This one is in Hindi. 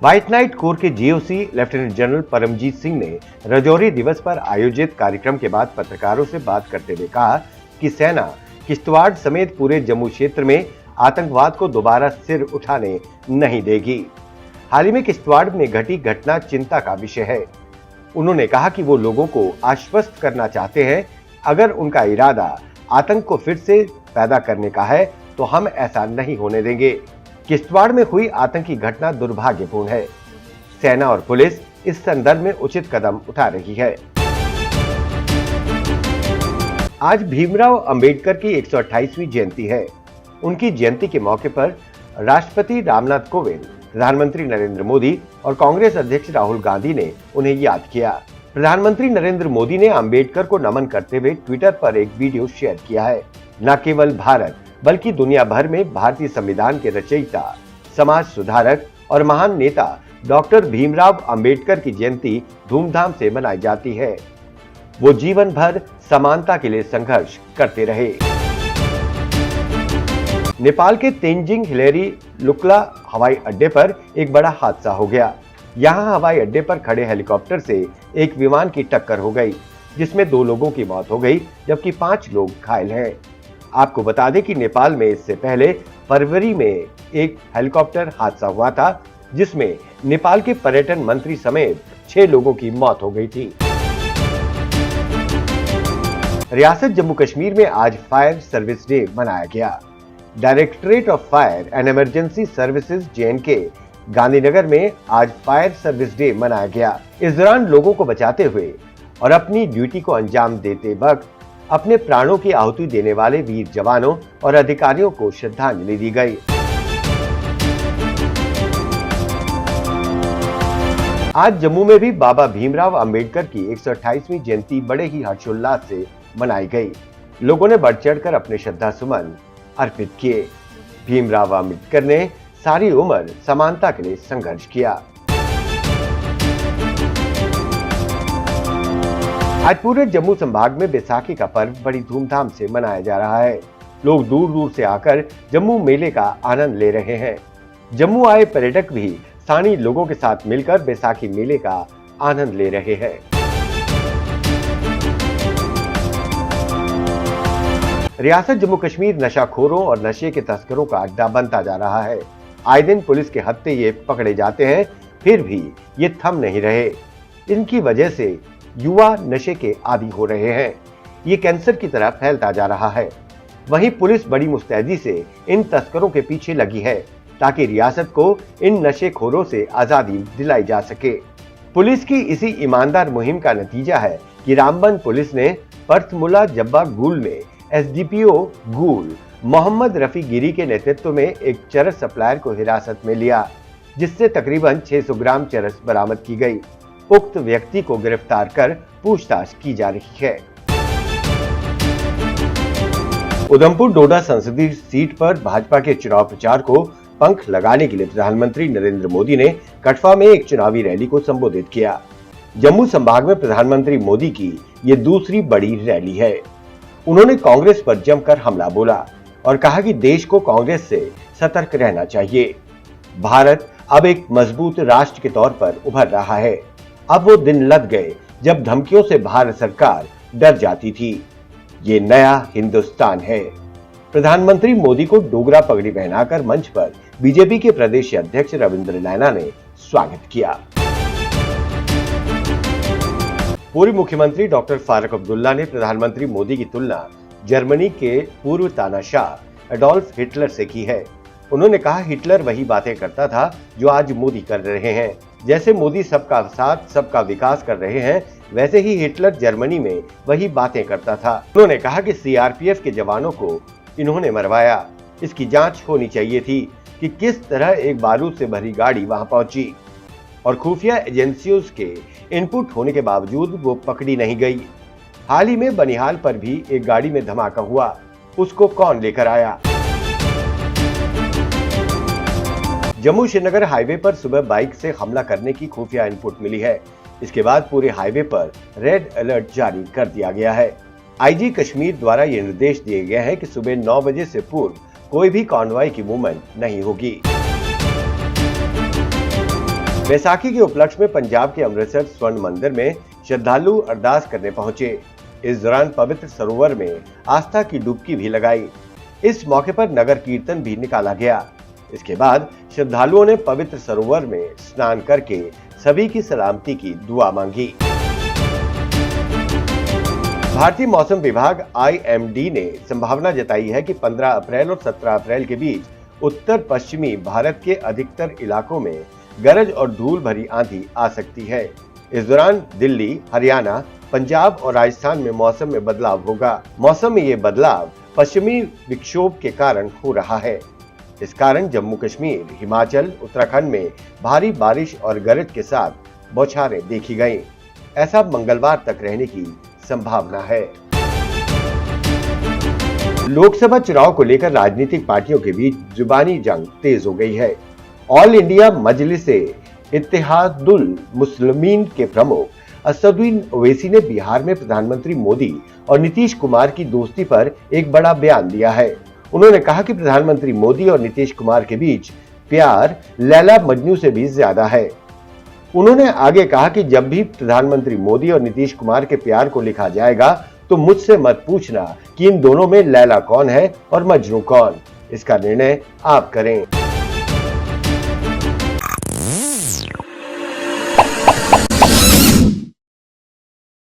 व्हाइट नाइट कोर के GOC lieutenant general Paramjit Singh ने राजौरी दिवस पर आयोजित कार्यक्रम के बाद पत्रकारों से बात करते हुए कहा कि सेना किश्तवाड़ समेत पूरे जम्मू क्षेत्र में आतंकवाद को दोबारा सिर उठाने नहीं देगी। हाल ही में किश्तवाड़ में घटी घटना चिंता का विषय है। उन्होंने कहा कि वो लोगों को आश्वस्त करना चाहते हैं, अगर उनका इरादा आतंक को फिर से पैदा करने का है तो हम ऐसा नहीं होने देंगे। किश्तवाड़ में हुई आतंकी घटना दुर्भाग्यपूर्ण है। सेना और पुलिस इस संदर्भ में उचित कदम उठा रही है। आज भीमराव अंबेडकर की 128वीं जयंती है। उनकी जयंती के मौके पर राष्ट्रपति रामनाथ कोविंद, प्रधानमंत्री नरेंद्र मोदी और कांग्रेस अध्यक्ष राहुल गांधी ने उन्हें याद किया। प्रधानमंत्री नरेंद्र मोदी ने अंबेडकर को नमन करते हुए ट्विटर पर एक वीडियो शेयर किया है। न केवल भारत बल्कि दुनिया भर में भारतीय संविधान के रचयिता, समाज सुधारक और महान नेता डॉक्टर भीमराव अंबेडकर की जयंती धूमधाम से मनाई जाती है। वो जीवन भर समानता के लिए संघर्ष करते रहे। नेपाल के तेंजिंग हिलेरी लुक्ला हवाई अड्डे पर एक बड़ा हादसा हो गया। यहां हवाई अड्डे पर खड़े हेलीकॉप्टर से एक विमान की टक्कर हो गई, जिसमें 2 लोगों की मौत हो गई जबकि 5 लोग घायल हैं। आपको बता दें कि नेपाल में इससे पहले फरवरी में एक हेलीकॉप्टर हादसा हुआ था, जिसमें नेपाल के पर्यटन मंत्री समेत 6 लोगों की मौत हो गई थी। रियासत जम्मू कश्मीर में आज फायर सर्विस डे मनाया गया। Directorate of fire and emergency services JNK Gandhinagar में आज फायर सर्विस डे मनाया गया। इस दौरान लोगों को बचाते हुए और अपनी ड्यूटी को अंजाम देते वक्त अपने प्राणों की आहुति देने वाले वीर जवानों और अधिकारियों को श्रद्धांजलि दी गई। आज जम्मू में भी बाबा भीमराव अंबेडकर की 128वीं जयंती बड़े ही हर्षोल्लास से मनाई गई। लोगों ने बढ़ चढ़कर अपने श्रद्धा सुमन अर्पित किए। भीमराव अंबेडकर ने सारी उम्र समानता के लिए संघर्ष किया। आज पूरे जम्मू संभाग में बैसाखी का पर्व बड़ी धूमधाम से मनाया जा रहा है। लोग दूर दूर से आकर जम्मू मेले का आनंद ले रहे हैं। जम्मू आए पर्यटक भी स्थानीय लोगों के साथ मिलकर बैसाखी मेले का आनंद ले रहे हैं। रियासत जम्मू कश्मीर नशाखोरों और नशे के तस्करों का अड्डा बनता जा रहा है। आए दिन पुलिस के हत्थे ये पकड़े जाते हैं, फिर भी ये थम नहीं रहे। इनकी वजह से युवा नशे के आदी हो रहे हैं। ये कैंसर की तरह फैलता जा रहा है। वहीं पुलिस बड़ी मुस्तैदी से इन तस्करों के पीछे लगी है, ताकि रियासत को इन नशेखोरों से आजादी दिलाई जा सके। पुलिस की इसी ईमानदार मुहिम का नतीजा है कि रामबन पुलिस ने परथमुला जब्बा गुल में SDPO गुल मोहम्मद रफी गिरी के नेतृत्व में एक चरस सप्लायर को हिरासत में लिया, जिससे तकरीबन 600 ग्राम चरस बरामद की गई। उक्त व्यक्ति को गिरफ्तार कर पूछताछ की जा रही है। उधमपुर डोडा संसदीय सीट पर भाजपा के चुनाव प्रचार को पंख लगाने के लिए प्रधानमंत्री नरेंद्र मोदी ने कठवा में एक चुनावी रैली को संबोधित किया। जम्मू संभाग में प्रधानमंत्री मोदी की ये दूसरी बड़ी रैली है। उन्होंने कांग्रेस पर जमकर हमला बोला और कहा कि देश को कांग्रेस से सतर्क रहना चाहिए। भारत अब एक मजबूत राष्ट्र के तौर पर उभर रहा है। अब वो दिन लग गए जब धमकियों से भारत सरकार डर जाती थी। ये नया हिंदुस्तान है। प्रधानमंत्री मोदी को डोगरा पगड़ी पहनाकर मंच पर बीजेपी के प्रदेश अध्यक्ष रविंद्र रैना ने स्वागत किया। पूर्व मुख्यमंत्री डॉक्टर फारूक अब्दुल्ला ने प्रधानमंत्री मोदी की तुलना जर्मनी के पूर्व तानाशाह एडोल्फ हिटलर से की है। उन्होंने कहा, हिटलर वही बातें करता था जो आज मोदी कर रहे हैं। जैसे मोदी सबका साथ सबका विकास कर रहे हैं, वैसे ही हिटलर जर्मनी में वही बातें करता था। उन्होंने कहा कि CRPF के जवानों को इन्होंने मरवाया। इसकी जांच होनी चाहिए थी कि किस तरह एक बारूद से भरी गाड़ी वहां पहुंची और खुफिया एजेंसियों के इनपुट होने के बावजूद वो पकड़ी नहीं गई। हाल ही में बनिहाल पर भी एक गाड़ी में धमाका हुआ, उसको कौन लेकर आया? जम्मू श्रीनगर हाईवे पर सुबह बाइक से हमला करने की खुफिया इनपुट मिली है। इसके बाद पूरे हाईवे पर रेड अलर्ट जारी कर दिया गया है। IG कश्मीर द्वारा ये निर्देश दिए गए हैं कि सुबह 9 बजे से पूर्व कोई भी कॉन्वॉय की मूवमेंट नहीं होगी। बैसाखी के उपलक्ष्य में पंजाब के अमृतसर स्वर्ण मंदिर में श्रद्धालु अरदास करने पहुंचे। इस दौरान पवित्र सरोवर में आस्था की डुबकी भी लगाई। इस मौके पर नगर कीर्तन भी निकाला गया। इसके बाद श्रद्धालुओं ने पवित्र सरोवर में स्नान करके सभी की सलामती की दुआ मांगी। भारतीय मौसम विभाग IMD ने संभावना जताई है कि 15 अप्रैल और 17 अप्रैल के बीच उत्तर पश्चिमी भारत के अधिकतर इलाकों में गरज और धूल भरी आंधी आ सकती है। इस दौरान दिल्ली, हरियाणा, पंजाब और राजस्थान में मौसम में बदलाव होगा। मौसम में ये बदलाव पश्चिमी विक्षोभ के कारण हो रहा है। इस कारण जम्मू कश्मीर, हिमाचल, उत्तराखंड में भारी बारिश और गरज के साथ बौछारें देखी गईं। ऐसा मंगलवार तक रहने की संभावना है। लोकसभा चुनाव को लेकर राजनीतिक पार्टियों के बीच जुबानी जंग तेज हो गई है। ऑल इंडिया मजलिसे इत्तेहादुल मुस्लिमीन के प्रमुख असदुद्दीन ओवैसी ने बिहार में प्रधानमंत्री मोदी और नीतीश कुमार की दोस्ती पर एक बड़ा बयान दिया है। उन्होंने कहा कि प्रधानमंत्री मोदी और नीतीश कुमार के बीच प्यार लैला मजनू से भी ज्यादा है। उन्होंने आगे कहा कि जब भी प्रधानमंत्री मोदी और नीतीश कुमार के प्यार को लिखा जाएगा तो मुझसे मत पूछना कि इन दोनों में लैला कौन है और मजनू कौन। इसका निर्णय आप करें।